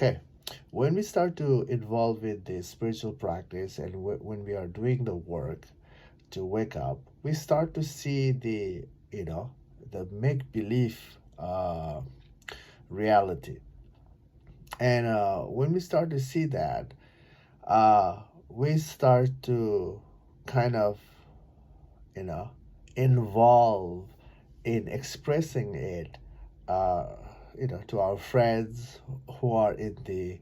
Okay, when we start to involve with the spiritual practice and when we are doing the work to wake up, we start to see the make believe reality. And when we start to see that, we start to kind of, you know, involve in expressing it, uh, to our friends who are in the,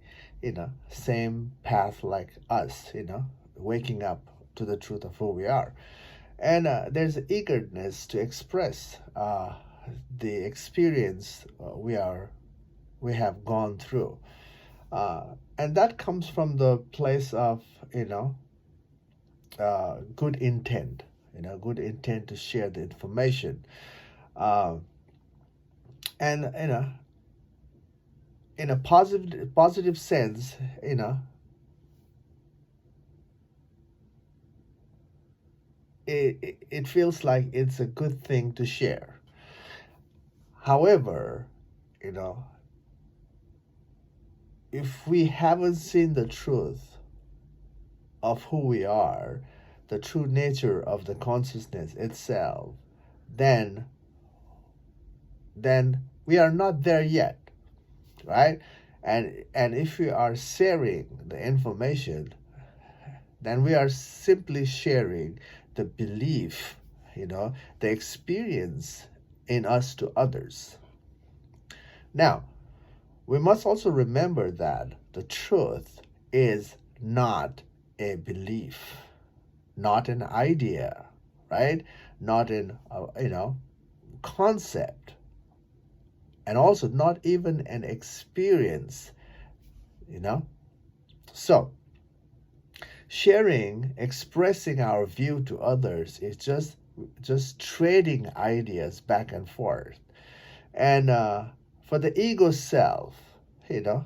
same path like us, waking up to the truth of who we are. And there's eagerness to express the experience we have gone through. And that comes from the place of, good intent, good intent to share the information. Uh, and, in a positive sense, it feels like it's a good thing to share. However, you know, if we haven't seen the truth of who we are, the true nature of the consciousness itself, then we are not there yet, right? And if we are sharing the information, then we are simply sharing the belief, the experience in us to others. Now, we must also remember that the truth is not a belief, not an idea, right? Not an concept, and also not even an experience, you know. So, sharing, expressing our view to others is just trading ideas back and forth, and for the ego self, you know,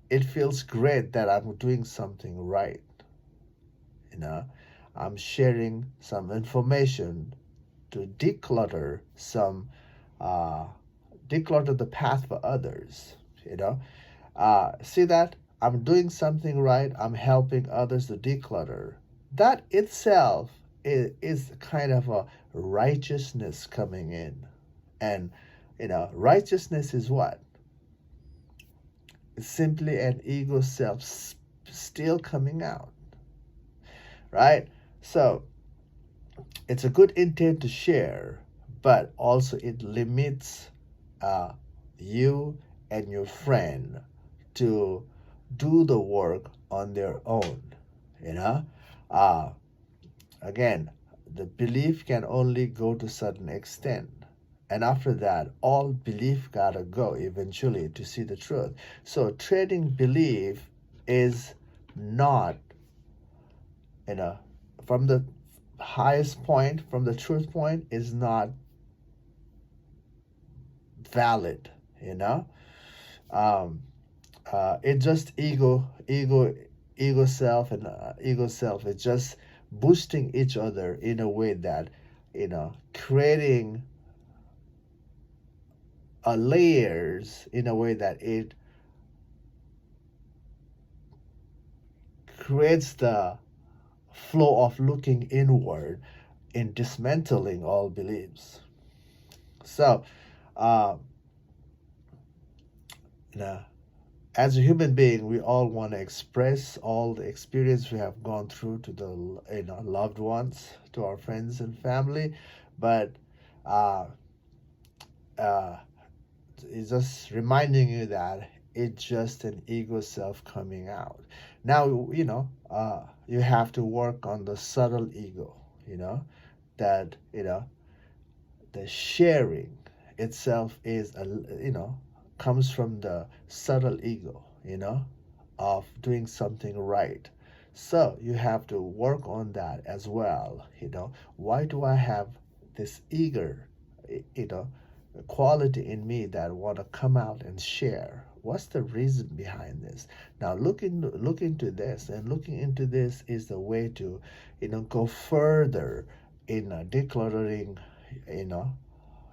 it feels great that I'm doing something right. You know, I'm sharing some information to uh, declutter the path for others. You know, see that I'm doing something right. I'm helping others to declutter. That itself is kind of a righteousness coming in, and righteousness is what? It's simply an ego self still coming out, right? So it's a good intent to share, but also it limits uh, you and your friend to do the work on their own. You know, uh, again, the belief can only go to certain extent. And after that, all belief gotta go eventually to see the truth. So trading belief is not, you know, from the highest point, from the truth point, is not valid. You know, um, it just ego self and ego self. It's just boosting each other in a way that, creating layers in a way that it creates the flow of looking inward in dismantling all beliefs. So, uh, you know, as a human being, we all want to express all the experience we have gone through to the loved ones, to our friends and family, but uh, uh, it's just reminding you that it's just an ego self coming out. Now, you have to work on the subtle ego, that, the sharing itself is, comes from the subtle ego, of doing something right. So you have to work on that as well. Why do I have this eager, you know, quality in me that want to come out and share? What's the reason behind this? Now look into this, and looking into this is the way to, go further in decluttering, you know,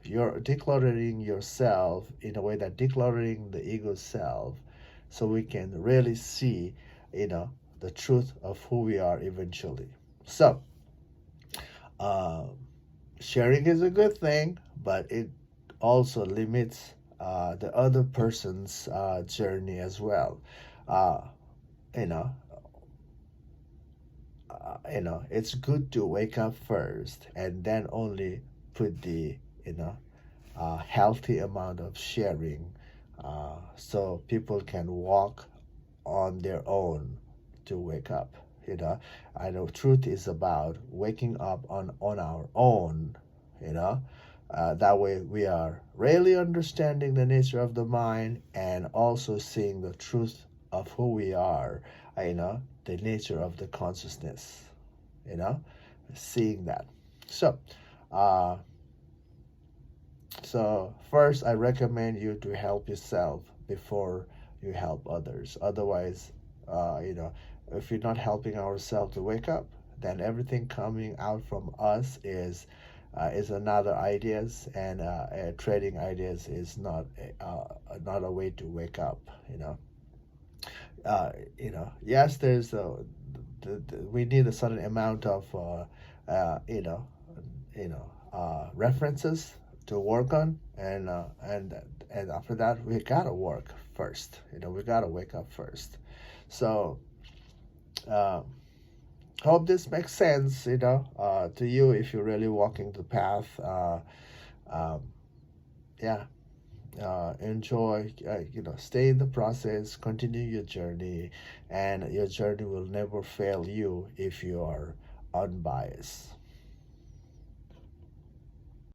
you're decluttering yourself in a way that decluttering the ego self, so we can really see, you know, the truth of who we are eventually. So, uh, sharing is a good thing, but it also limits the other person's journey as well. Uh, you know, it's good to wake up first and then only put the, you know, healthy amount of sharing, so people can walk on their own to wake up. You know, I know truth is about waking up on our own. You know, that way we are really understanding the nature of the mind and also seeing the truth of who we are. You know, the nature of the consciousness. You know, seeing that. So, uh, so first, I recommend you to help yourself before you help others. Otherwise, you know, if you're not helping ourselves to wake up, then everything coming out from us is another ideas, and trading ideas is not a way to wake up. You know, yes, there's we need a certain amount of you know, references to work on, and after that we gotta work first. You know, we gotta wake up first. So uh, hope this makes sense. You know, to you if you're really walking the path. Um, yeah. Enjoy, you know, stay in the process, continue your journey, and your journey will never fail you if you are unbiased.